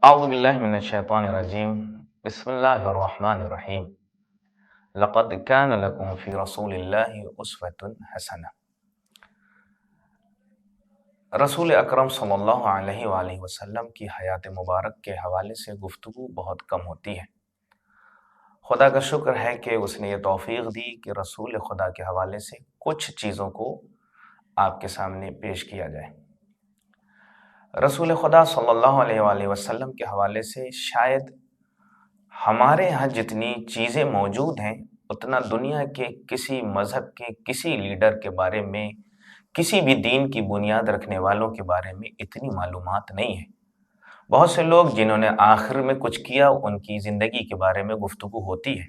أعوذ بالله من الشيطان الرجيم. بسم الله الرحمن الرحيم. لقد كان لكم في رسول الله أسوة حسنة. رسول اکرم صلی اللہ علیہ وآلہ وسلم کی حیات مبارک کے حوالے سے گفتگو بہت کم ہوتی ہے۔ خدا کا شکر ہے کہ اس نے یہ توفیق دی کہ رسول خدا کے حوالے سے کچھ چیزوں کو آپ کے سامنے پیش کیا جائے۔ رسول خدا صلی اللہ علیہ وآلہ وسلم کے حوالے سے شاید ہمارے ہاں جتنی چیزیں موجود ہیں اتنا دنیا کے کسی مذہب کے کسی لیڈر کے بارے میں، کسی بھی دین کی بنیاد رکھنے والوں کے بارے میں اتنی معلومات نہیں ہے۔ بہت سے لوگ جنہوں نے آخر میں کچھ کیا ان کی زندگی کے بارے میں گفتگو ہوتی ہے،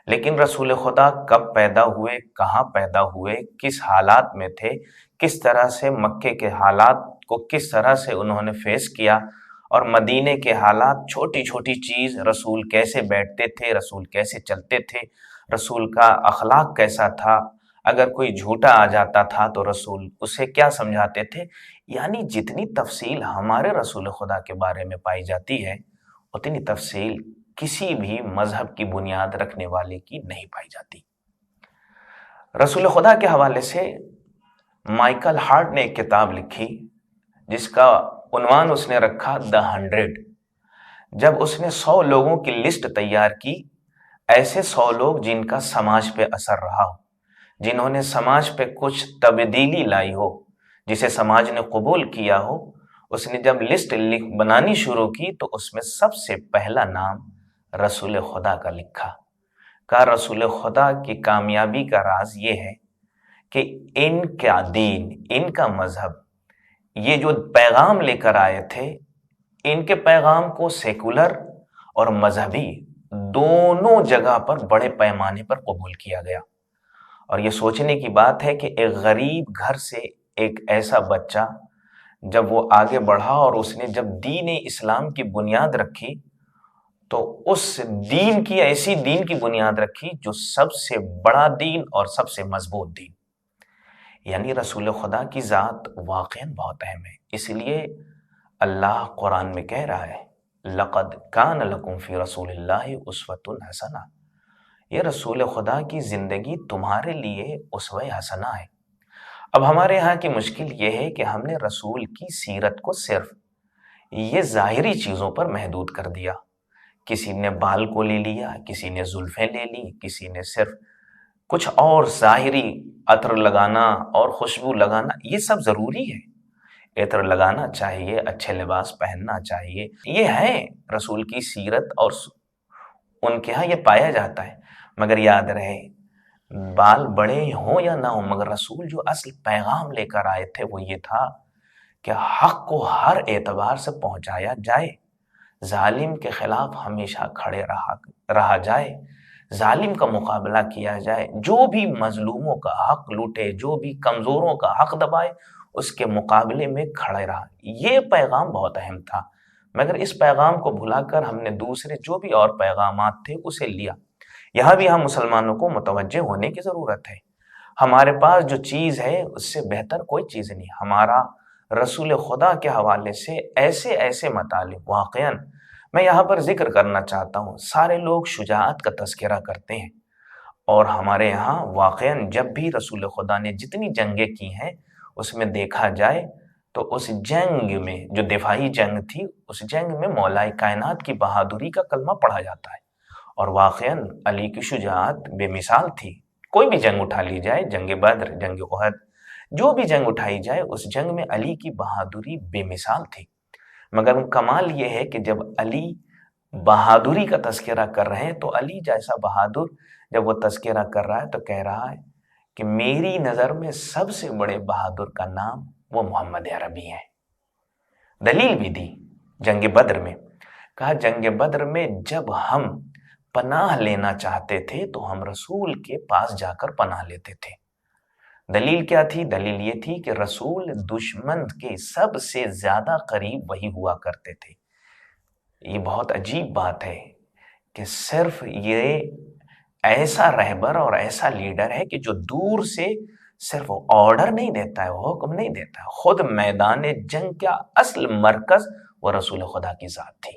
لیکن رسول خدا کب پیدا ہوئے، کہاں پیدا ہوئے، کس حالات میں تھے، کس طرح سے مکے کے حالات کو کس طرح سے انہوں نے فیس کیا، اور مدینے کے حالات، چھوٹی چھوٹی چیز، رسول کیسے بیٹھتے تھے، رسول کیسے چلتے تھے، رسول کا اخلاق کیسا تھا، اگر کوئی جھوٹا آ جاتا تھا تو رسول اسے کیا سمجھاتے تھے، یعنی جتنی تفصیل ہمارے رسول خدا کے بارے میں پائی جاتی ہے اتنی تفصیل کسی بھی مذہب کی بنیاد رکھنے والے کی نہیں پائی جاتی۔ رسول خدا کے حوالے سے مائیکل ہارٹ نے ایک کتاب لکھی جس کا عنوان اس نے رکھا The 100۔ جب اس نے 100 لوگوں کی لسٹ تیار کی، ایسے 100 لوگ جن کا سماج پہ اثر رہا ہو، جنہوں نے سماج پہ کچھ تبدیلی لائی ہو، جسے سماج نے قبول کیا ہو، اس نے جب لسٹ بنانی شروع کی تو اس میں سب سے پہلا نام رسول خدا کا لکھا۔ کہا رسول خدا کی کامیابی کا راز یہ ہے کہ ان کا دین، ان کا مذہب، یہ جو پیغام لے کر آئے تھے، ان کے پیغام کو سیکولر اور مذہبی دونوں جگہ پر بڑے پیمانے پر قبول کیا گیا۔ اور یہ سوچنے کی بات ہے کہ ایک غریب گھر سے ایک ایسا بچہ جب وہ آگے بڑھا اور اس نے جب دین اسلام کی بنیاد رکھی تو اس دین کی، ایسی دین کی بنیاد رکھی جو سب سے بڑا دین اور سب سے مضبوط دین، یعنی رسول خدا کی ذات واقعاً بہت اہم ہے۔ اس لیے اللہ قرآن میں کہہ رہا ہے لَقَدْ كَانَ لَكُمْ فِي رَسُولِ اللَّهِ أُسْوَةٌ حَسَنَةٌ، یہ رسول خدا کی زندگی تمہارے لیے اسوہ حسنہ ہے۔ اب ہمارے ہاں کی مشکل یہ ہے کہ ہم نے رسول کی سیرت کو صرف یہ ظاہری چیزوں پر محدود کر دیا۔ کسی نے بال کو لے لیا، کسی نے زلفیں لے لی، کسی نے صرف کچھ اور ظاہری عطر لگانا اور خوشبو لگانا، یہ سب ضروری ہے، عطر لگانا چاہیے، اچھے لباس پہننا چاہیے، یہ ہے رسول کی سیرت اور ان کے ہاں یہ پایا جاتا ہے۔ مگر یاد رہے بال بڑے ہوں یا نہ ہوں، مگر رسول جو اصل پیغام لے کر آئے تھے وہ یہ تھا کہ حق کو ہر اعتبار سے پہنچایا جائے، ظالم کے خلاف ہمیشہ کھڑے رہا جائے، ظالم کا مقابلہ کیا جائے، جو بھی مظلوموں کا حق لوٹے، جو بھی کمزوروں کا حق دبائے اس کے مقابلے میں کھڑے رہا۔ یہ پیغام بہت اہم تھا، مگر اس پیغام کو بھلا کر ہم نے دوسرے جو بھی اور پیغامات تھے اسے لیا۔ یہاں بھی ہم مسلمانوں کو متوجہ ہونے کی ضرورت ہے۔ ہمارے پاس جو چیز ہے اس سے بہتر کوئی چیز نہیں۔ ہمارا رسول خدا کے حوالے سے ایسے ایسے مطالب، واقعاً میں یہاں پر ذکر کرنا چاہتا ہوں، سارے لوگ شجاعت کا تذکرہ کرتے ہیں، اور ہمارے یہاں واقعاً جب بھی رسول خدا نے جتنی جنگیں کی ہیں اس میں دیکھا جائے تو اس جنگ میں جو دفاعی جنگ تھی، اس جنگ میں مولا کائنات کی بہادری کا کلمہ پڑھا جاتا ہے، اور واقعاً علی کی شجاعت بے مثال تھی۔ کوئی بھی جنگ اٹھا لی جائے، جنگ بدر، جنگ احد، جو بھی جنگ اٹھائی جائے اس جنگ میں علی کی بہادری بے مثال تھی۔ مگر کمال یہ ہے کہ جب علی بہادری کا تذکرہ کر رہے ہیں تو علی جیسا بہادر جب وہ تذکرہ کر رہا ہے تو کہہ رہا ہے کہ میری نظر میں سب سے بڑے بہادر کا نام وہ محمد عربی ہے۔ دلیل بھی دی جنگ بدر میں، کہا جنگ بدر میں جب ہم پناہ لینا چاہتے تھے تو ہم رسول کے پاس جا کر پناہ لیتے تھے۔ دلیل کیا تھی؟ دلیل یہ تھی کہ رسول دشمن کے سب سے زیادہ قریب وہی ہوا کرتے تھے۔ یہ بہت عجیب بات ہے کہ صرف یہ ایسا رہبر اور ایسا لیڈر ہے کہ جو دور سے صرف آرڈر نہیں دیتا ہے، حکم نہیں دیتا ہے، خود میدان جنگ کا اصل مرکز وہ رسول خدا کی ذات تھی۔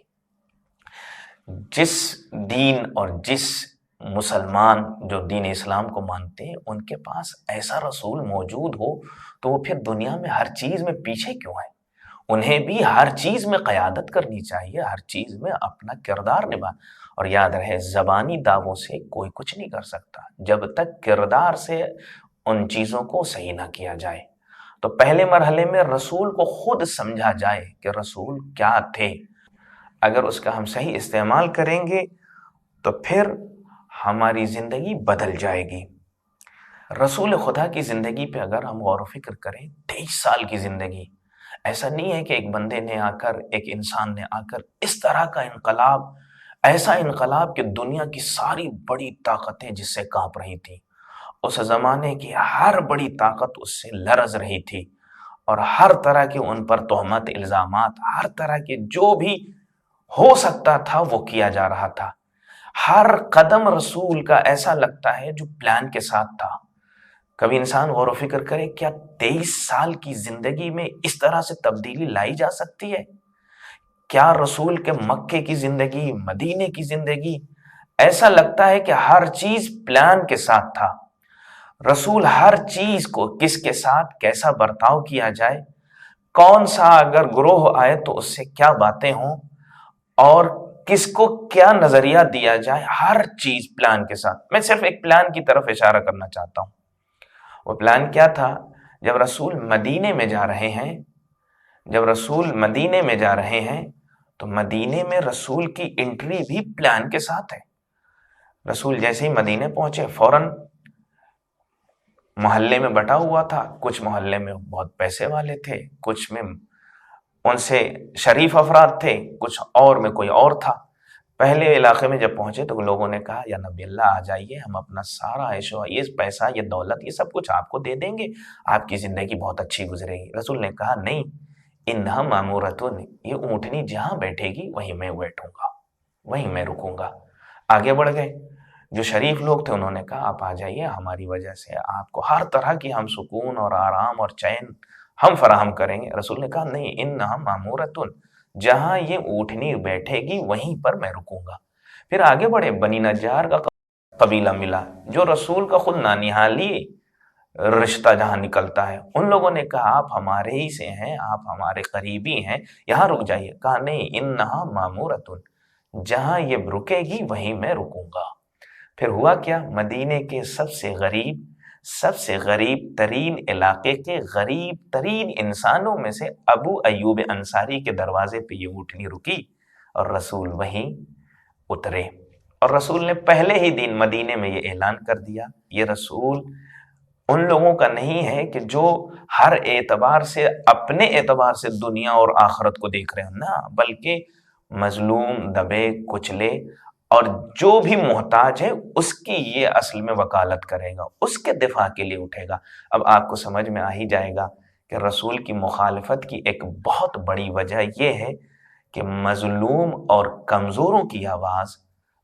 جس دین اور جس مسلمان جو دین اسلام کو مانتے ہیں ان کے پاس ایسا رسول موجود ہو تو وہ پھر دنیا میں ہر چیز میں پیچھے کیوں ہے؟ انہیں بھی ہر چیز میں قیادت کرنی چاہیے، ہر چیز میں اپنا کردار نبھا۔ اور یاد رہے زبانی دعووں سے کوئی کچھ نہیں کر سکتا جب تک کردار سے ان چیزوں کو صحیح نہ کیا جائے۔ تو پہلے مرحلے میں رسول کو خود سمجھا جائے کہ رسول کیا تھے۔ اگر اس کا ہم صحیح استعمال کریں گے تو پھر ہماری زندگی بدل جائے گی۔ رسول خدا کی زندگی پہ اگر ہم غور و فکر کریں، 23 سال کی زندگی، ایسا نہیں ہے کہ ایک بندے نے آ کر، ایک انسان نے آ کر اس طرح کا انقلاب، ایسا انقلاب کہ دنیا کی ساری بڑی طاقتیں جس سے کانپ رہی تھیں، اس زمانے کی ہر بڑی طاقت اس سے لرز رہی تھی، اور ہر طرح کے ان پر تہمت، الزامات، ہر طرح کے جو بھی ہو سکتا تھا وہ کیا جا رہا تھا۔ ہر قدم رسول کا ایسا لگتا ہے جو پلان کے ساتھ تھا۔ کبھی انسان غور و فکر کرے، کیا 23 سال کی زندگی میں اس طرح سے تبدیلی لائی جا سکتی ہے؟ کیا رسول کے مکے کی زندگی، مدینے کی زندگی، ایسا لگتا ہے کہ ہر چیز پلان کے ساتھ تھا۔ رسول ہر چیز کو کس کے ساتھ کیسا برتاؤ کیا جائے، کون سا اگر گروہ آئے تو اس سے کیا باتیں ہوں، اور کس کو کیا نظریہ دیا جائے، ہر چیز پلان کے ساتھ۔ میں صرف ایک پلان کی طرف اشارہ کرنا چاہتا ہوں۔ وہ پلان کیا تھا؟ جب رسول مدینے میں جا رہے ہیں، تو مدینے میں رسول کی انٹری بھی پلان کے ساتھ ہے۔ رسول جیسے ہی مدینے پہنچے فوراً محلے میں بٹا ہوا تھا، کچھ محلے میں بہت پیسے والے تھے، کچھ میں ان سے شریف افراد تھے، کچھ اور میں کوئی اور تھا۔ پہلے علاقے میں جب پہنچے تو لوگوں نے کہا، یا نبی اللہ آ جائیے، ہم اپنا سارا عیش و یہ پیسہ، یہ دولت، یہ سب کچھ آپ کو دے دیں گے، آپ کی زندگی بہت اچھی گزرے گی۔ رسول نے کہا، نہیں، انہا مامورتن، یہ اونٹنی جہاں بیٹھے گی وہیں میں بیٹھوں گا، وہیں میں رکوں گا۔ آگے بڑھ گئے، جو شریف لوگ تھے انہوں نے کہا، آپ آ جائیے، ہماری وجہ سے آپ کو ہر طرح کی ہم سکون اور آرام اور چین ہم فراہم کریں گے۔ رسول نے کہا، نہیں، انہا مامورتن، جہاں یہ اونٹنی بیٹھے گی وہیں پر میں رکوں گا۔ پھر آگے بڑھے، بنی نجار کا قبیلہ ملا، جو رسول کا خود نانیہالی رشتہ جہاں نکلتا ہے، ان لوگوں نے کہا، آپ ہمارے ہی سے ہیں، آپ ہمارے قریبی ہیں، یہاں رک جائیے۔ کہا، نہیں، انہا مامورتن، جہاں یہ رکے گی وہیں میں رکوں گا۔ پھر ہوا کیا؟ مدینے کے سب سے غریب ترین علاقے کے غریب ترین انسانوں میں سے ابو ایوب انصاری کے دروازے پہ یہ اونٹنی رکی، اور رسول وہیں اترے۔ اور رسول نے پہلے ہی دن مدینے میں یہ اعلان کر دیا، یہ رسول ان لوگوں کا نہیں ہے کہ جو ہر اعتبار سے، اپنے اعتبار سے دنیا اور آخرت کو دیکھ رہے ہیں، نہ، بلکہ مظلوم، دبے کچلے اور جو بھی محتاج ہے اس کی یہ اصل میں وکالت کرے گا، اس کے دفاع کے لیے اٹھے گا۔ اب آپ کو سمجھ میں آ ہی جائے گا کہ رسول کی مخالفت کی ایک بہت بڑی وجہ یہ ہے کہ مظلوم اور کمزوروں کی آواز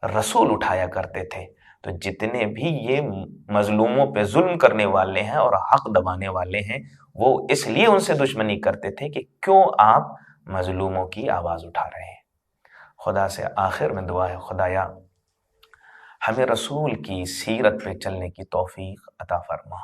رسول اٹھایا کرتے تھے۔ تو جتنے بھی یہ مظلوموں پہ ظلم کرنے والے ہیں اور حق دبانے والے ہیں، وہ اس لیے ان سے دشمنی کرتے تھے کہ کیوں آپ مظلوموں کی آواز اٹھا رہے ہیں۔ خدا سے آخر میں دعا ہے، خدایا ہمیں رسول کی سیرت پہ چلنے کی توفیق عطا فرما۔